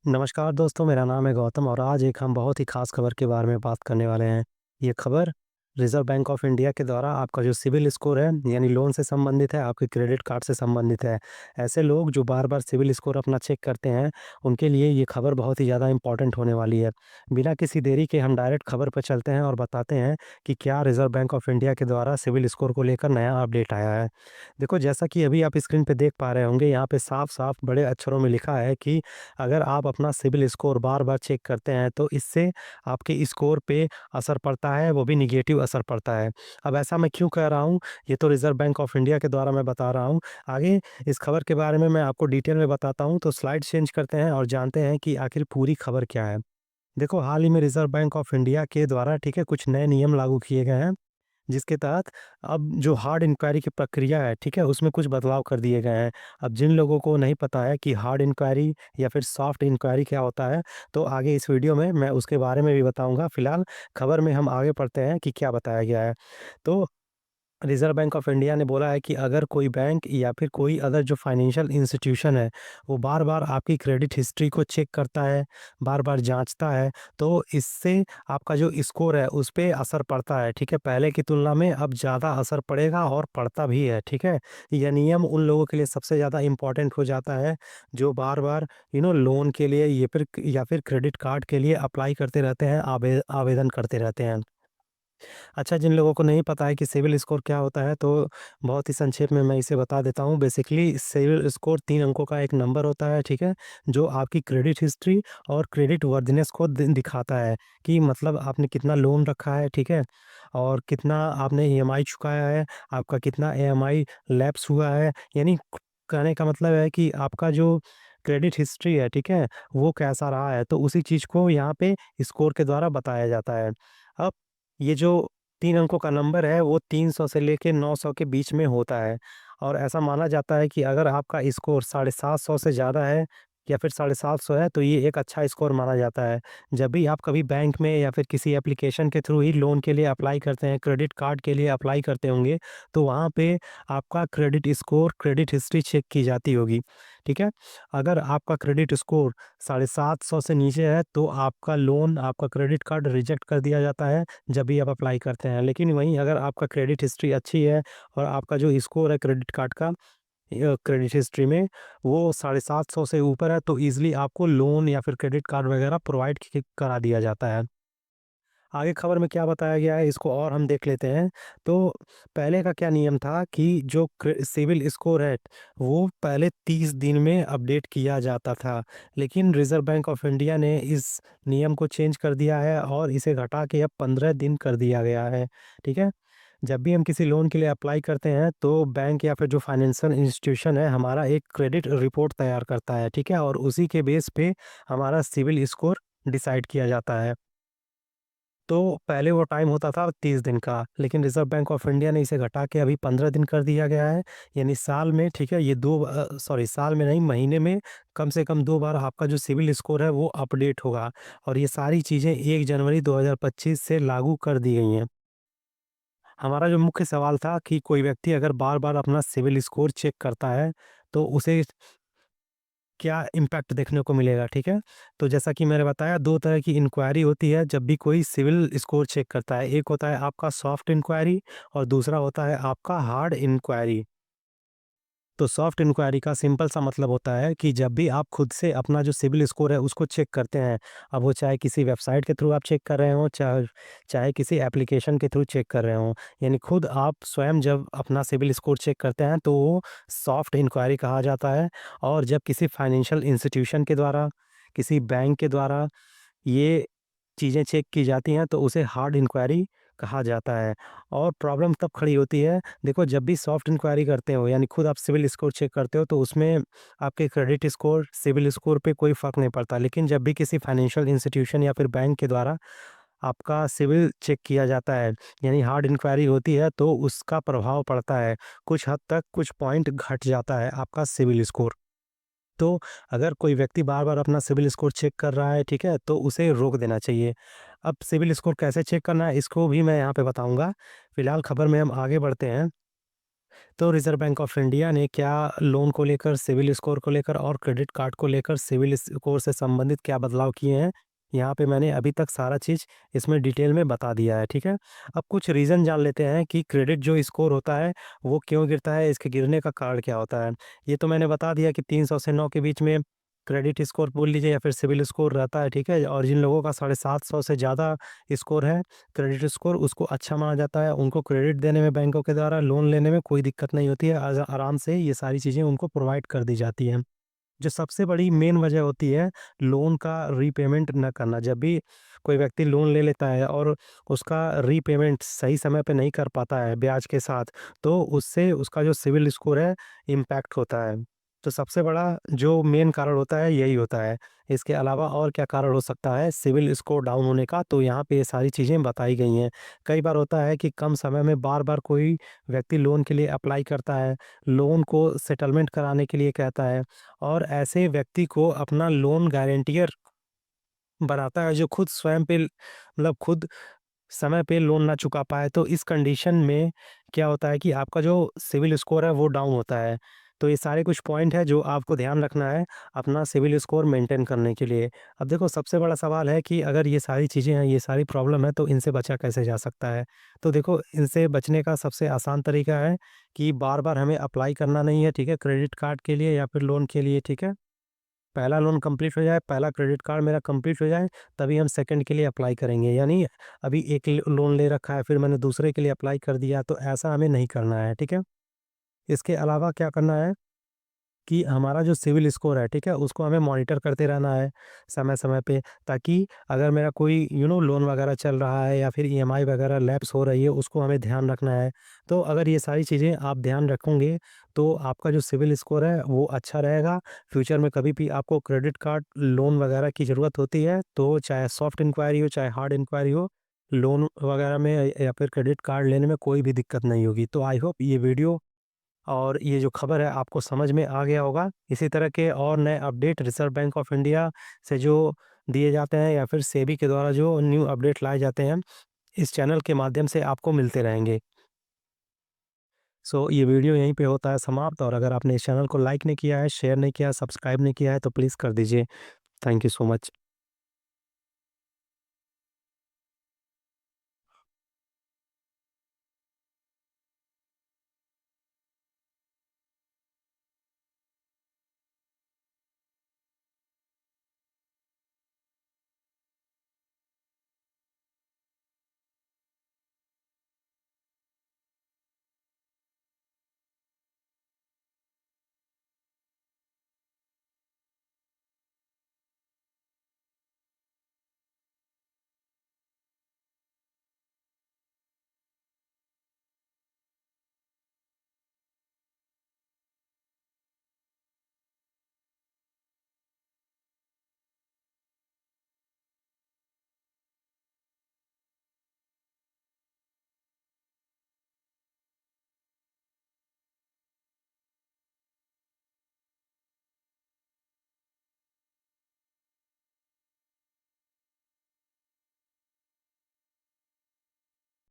नमस्कार दोस्तों, मेरा नाम है गौतम और आज एक हम बहुत ही ख़ास खबर के बारे में बात करने वाले हैं। ये खबर रिज़र्व बैंक ऑफ इंडिया के द्वारा आपका जो सिबिल स्कोर है, यानी लोन से संबंधित है, आपके क्रेडिट कार्ड से संबंधित है। ऐसे लोग जो बार-बार सिबिल स्कोर अपना चेक करते हैं, उनके लिए ये खबर बहुत ही ज़्यादा इम्पोर्टेंट होने वाली है। बिना किसी देरी के हम डायरेक्ट खबर पर चलते हैं और बताते हैं कि क्या रिज़र्व बैंक ऑफ इंडिया के द्वारा सिबिल स्कोर को लेकर नया अपडेट आया है। देखो, जैसा कि अभी आप स्क्रीन पे देख पा रहे होंगे, यहाँ पे साफ-साफ बड़े अक्षरों में लिखा है कि अगर आप अपना सिबिल स्कोर बार-बार चेक करते हैं, तो इससे आपके स्कोर पे असर पड़ता है, वो भी नेगेटिव असर पड़ता है। अब ऐसा मैं क्यों कह रहा हूँ, ये तो रिज़र्व बैंक ऑफ इंडिया के द्वारा मैं बता रहा हूँ। आगे इस खबर के बारे में मैं आपको डिटेल में बताता हूँ, तो स्लाइड चेंज करते हैं और जानते हैं कि आखिर पूरी खबर क्या है। देखो, हाल ही में रिज़र्व बैंक ऑफ इंडिया के द्वारा ठीक है, कुछ नए नियम लागू किए गए हैं। जिसके तहत अब जो हार्ड इंक्वायरी की प्रक्रिया है, ठीक है? उसमें कुछ बदलाव कर दिए गए हैं। अब जिन लोगों को नहीं पता है कि हार्ड इंक्वायरी या फिर सॉफ्ट इंक्वायरी क्या होता है, तो आगे इस वीडियो में मैं उसके बारे में भी बताऊँगा। फिलहाल खबर में हम आगे बढ़ते हैं कि क्या बताया गया है। तो रिज़र्व बैंक ऑफ इंडिया ने बोला है कि अगर कोई बैंक या फिर कोई अदर जो फाइनेंशियल इंस्टीट्यूशन है, वो बार-बार आपकी क्रेडिट हिस्ट्री को चेक करता है, बार-बार जाँचता है, तो इससे आपका जो स्कोर है, उस पे असर पड़ता है, ठीक है? पहले की तुलना में अब ज़्यादा असर पड़ेगा और पड़ता भी है, ठीक है? यह नियम उन लोगों के लिए सबसे ज़्यादा इम्पोर्टेंट हो जाता है, जो बार-बार लोन के लिए या फिर क्रेडिट कार्ड के लिए अप्लाई करते रहते हैं, आवेदन करते रहते हैं। अच्छा, जिन लोगों को नहीं पता है कि सिबिल स्कोर क्या होता है, तो बहुत ही संक्षेप में मैं इसे बता देता हूँ। बेसिकली सिबिल स्कोर 3 अंकों का एक नंबर होता है, ठीक है? जो आपकी क्रेडिट हिस्ट्री और क्रेडिट वर्दिनेस को दिखाता है कि मतलब आपने कितना लोन रखा है, ठीक है? और कितना आपने ईएमआई चुकाया है, आपका कितना ईएमआई लैप्स हुआ है। यानी कहने का मतलब है कि आपका जो क्रेडिट हिस्ट्री है, ठीक है? वो कैसा रहा है, तो उसी चीज़ को यहाँ पे स्कोर के द्वारा बताया जाता है। अब ये जो 3 अंकों का नंबर है, वो 300 से लेके 900 के बीच में होता है और ऐसा माना जाता है कि अगर आपका स्कोर 750 से ज़्यादा है या फिर 750 है, तो ये एक अच्छा स्कोर माना जाता है। जब भी आप कभी बैंक में या फिर किसी एप्लीकेशन के थ्रू ही लोन के लिए अप्लाई करते हैं, क्रेडिट कार्ड के लिए अप्लाई करते होंगे, तो वहाँ पे आपका credit score, credit history check की जाती होगी, ठीक है? अगर आपका क्रेडिट स्कोर 750 से नीचे है, तो आपका लोन, आपका क्रेडिट कार्ड रिजेक्ट कर दिया जाता है। जब भी आप अप्लाई करते हैं। लेकिन वहीं अगर आपका क्रेडिट हिस्ट्री अच्छी है और आपका जो स्कोर है क्रेडिट कार्ड का क्रेडिट हिस्ट्री में वो 750 से ऊपर है, तो ईज़िली आपको लोन या फिर क्रेडिट कार्ड वगैरह प्रोवाइड करा दिया जाता है। आगे खबर में क्या बताया गया है, इसको और हम देख लेते हैं। तो पहले का क्या नियम था कि जो सिविल स्कोर है, वो पहले 30 दिन में अपडेट किया जाता था। लेकिन रिज़र्व बैंक ऑफ इंडिया ने इस नियम को चेंज कर दिया है और इसे घटा के अब 15 दिन कर दिया गया है, ठीक है? जब भी हम किसी लोन के लिए अप्लाई करते हैं, तो बैंक या फिर जो फाइनेंशियल इंस्टीट्यूशन है, हमारा एक क्रेडिट रिपोर्ट तैयार करता है, ठीक है? और उसी के बेस पे हमारा सिविल स्कोर डिसाइड किया जाता है। तो पहले वो टाइम होता था 30 दिन का, लेकिन रिज़र्व बैंक ऑफ इंडिया ने इसे घटा के अभी 15 दिन कर दिया गया है। यानी साल में, ठीक है, ये साल में नहीं, महीने में कम से कम 2 बार आपका जो सिबिल स्कोर है वो अपडेट होगा और ये सारी चीज़ें 1 जनवरी 2025 से लागू कर दी गई हैं। हमारा जो मुख्य सवाल था कि कोई व्यक्ति अगर बार-बार अपना सिबिल स्कोर चेक करता है, तो उसे क्या इम्पैक्ट देखने को मिलेगा, ठीक है? तो जैसा कि मैंने बताया, 2 तरह की इंक्वायरी होती है जब भी कोई सिविल स्कोर चेक करता है। एक होता है आपका सॉफ्ट इंक्वायरी और दूसरा होता है आपका हार्ड इंक्वायरी। तो सॉफ्ट इंक्वायरी का सिंपल सा मतलब होता है कि जब भी आप खुद से अपना जो सिबिल स्कोर है उसको चेक करते हैं, अब वो चाहे किसी वेबसाइट के थ्रू आप चेक कर रहे हों, चाहे किसी एप्लीकेशन के थ्रू चेक कर रहे हों, यानी खुद आप स्वयं जब अपना सिबिल स्कोर चेक करते हैं, तो वो सॉफ्ट इंक्वायरी कहा जाता है। और जब किसी फाइनेंशियल इंस्टीट्यूशन के द्वारा, किसी बैंक के द्वारा ये चीज़ें चेक की जाती हैं, तो उसे हार्ड इंक्वायरी कहा जाता है। और प्रॉब्लम तब खड़ी होती है, देखो, जब भी सॉफ्ट इंक्वायरी करते हो, यानी खुद आप सिविल स्कोर चेक करते हो, तो उसमें आपके क्रेडिट स्कोर, सिविल स्कोर पे कोई फ़र्क नहीं पड़ता। लेकिन जब भी किसी फाइनेंशियल इंस्टीट्यूशन या फिर बैंक के द्वारा आपका सिविल चेक किया जाता है, यानी हार्ड इंक्वायरी होती है, तो उसका प्रभाव पड़ता है। कुछ हद तक कुछ पॉइंट घट जाता है आपका सिविल स्कोर। तो अगर कोई व्यक्ति बार-बार अपना सिबिल स्कोर चेक कर रहा है, ठीक है? तो उसे रोक देना चाहिए। अब सिबिल स्कोर कैसे चेक करना है, इसको भी मैं यहाँ पे बताऊँगा। फिलहाल खबर में हम आगे बढ़ते हैं। तो रिज़र्व बैंक ऑफ इंडिया ने क्या लोन को लेकर, सिविल स्कोर को लेकर और क्रेडिट कार्ड को लेकर सिविल स्कोर से संबंधित क्या बदलाव किए हैं, यहाँ पे मैंने अभी तक सारा चीज़ इसमें डिटेल में बता दिया है, ठीक है? अब कुछ रीज़न जान लेते हैं कि क्रेडिट जो स्कोर होता है, वो क्यों गिरता है, इसके गिरने का कारण क्या होता है। ये तो मैंने बता दिया कि 300 से 9 के बीच में क्रेडिट स्कोर बोल लीजिए या फिर सिविल स्कोर रहता है, ठीक है? और जिन लोगों का 750 से ज़्यादा स्कोर है, क्रेडिट स्कोर उसको अच्छा माना जाता है, उनको क्रेडिट देने में बैंकों के द्वारा लोन लेने में कोई दिक्कत नहीं होती है, आराम से ये सारी चीज़ें उनको प्रोवाइड कर दी जाती हैं। जो सबसे बड़ी मेन वजह होती है लोन का रीपेमेंट ना करना। जब भी कोई व्यक्ति लोन ले लेता है और उसका रीपेमेंट सही समय पे नहीं कर पाता है ब्याज के साथ, तो उससे उसका जो सिविल स्कोर है इम्पैक्ट होता है। तो सबसे बड़ा जो मेन कारण होता है यही होता है। इसके अलावा और क्या कारण हो सकता है सिविल स्कोर डाउन होने का, तो यहाँ पे ये सारी चीज़ें बताई गई हैं। कई बार होता है कि कम समय में बार-बार कोई व्यक्ति लोन के लिए अप्लाई करता है, लोन को सेटलमेंट कराने के लिए कहता है और ऐसे व्यक्ति को अपना लोन गारंटियर बनाता है जो खुद स्वयं पे मतलब खुद समय पे लोन ना चुका पाए, तो इस कंडीशन में क्या होता है कि आपका जो सिविल स्कोर है वो डाउन होता है। तो ये सारे कुछ पॉइंट हैं जो आपको ध्यान रखना है अपना सिविल स्कोर मेंटेन करने के लिए। अब देखो सबसे बड़ा सवाल है कि अगर ये सारी चीज़ें हैं, ये सारी प्रॉब्लम है तो इनसे बचा कैसे जा सकता है? तो देखो इनसे बचने का सबसे आसान तरीका है कि बार-बार हमें अप्लाई करना नहीं है, ठीक है? क्रेडिट कार्ड के लिए या फिर लोन के लिए, ठीक है? पहला लोन कंप्लीट हो जाए, पहला क्रेडिट कार्ड मेरा कंप्लीट हो जाए, तभी हम सेकंड के लिए अप्लाई करेंगे। यानी अभी एक लोन ले रखा है, फिर मैंने दूसरे के लिए अप्लाई कर दिया, तो ऐसा हमें नहीं करना है, ठीक है? इसके अलावा क्या करना है कि हमारा जो सिविल स्कोर है, ठीक है? उसको हमें मॉनिटर करते रहना है समय-समय पे, ताकि अगर मेरा कोई लोन वगैरह चल रहा है या फिर ईएमआई वगैरह लैप्स हो रही है, उसको हमें ध्यान रखना है। तो अगर ये सारी चीज़ें आप ध्यान रखोगे, तो आपका जो सिविल स्कोर है, वो अच्छा रहेगा। फ्यूचर में कभी भी आपको क्रेडिट कार्ड, लोन वगैरह की ज़रूरत होती है, तो चाहे सॉफ्ट इंक्वायरी हो, चाहे हार्ड इंक्वायरी हो, लोन वगैरह में या फिर क्रेडिट कार्ड लेने में कोई भी दिक्कत नहीं होगी। तो आई होप ये वीडियो और ये जो खबर है आपको समझ में आ गया होगा। इसी तरह के और नए update reserve bank of India से जो दिए जाते हैं या फिर सेबी के द्वारा जो न्यू अपडेट लाए जाते हैं, इस चैनल के माध्यम से आपको मिलते रहेंगे। सो ये वीडियो यहीं पे होता है समाप्त और अगर आपने इस चैनल को लाइक नहीं किया है, शेयर नहीं किया है, सब्सक्राइब नहीं किया है तो प्लीज़ कर दीजिए। Thank you so much.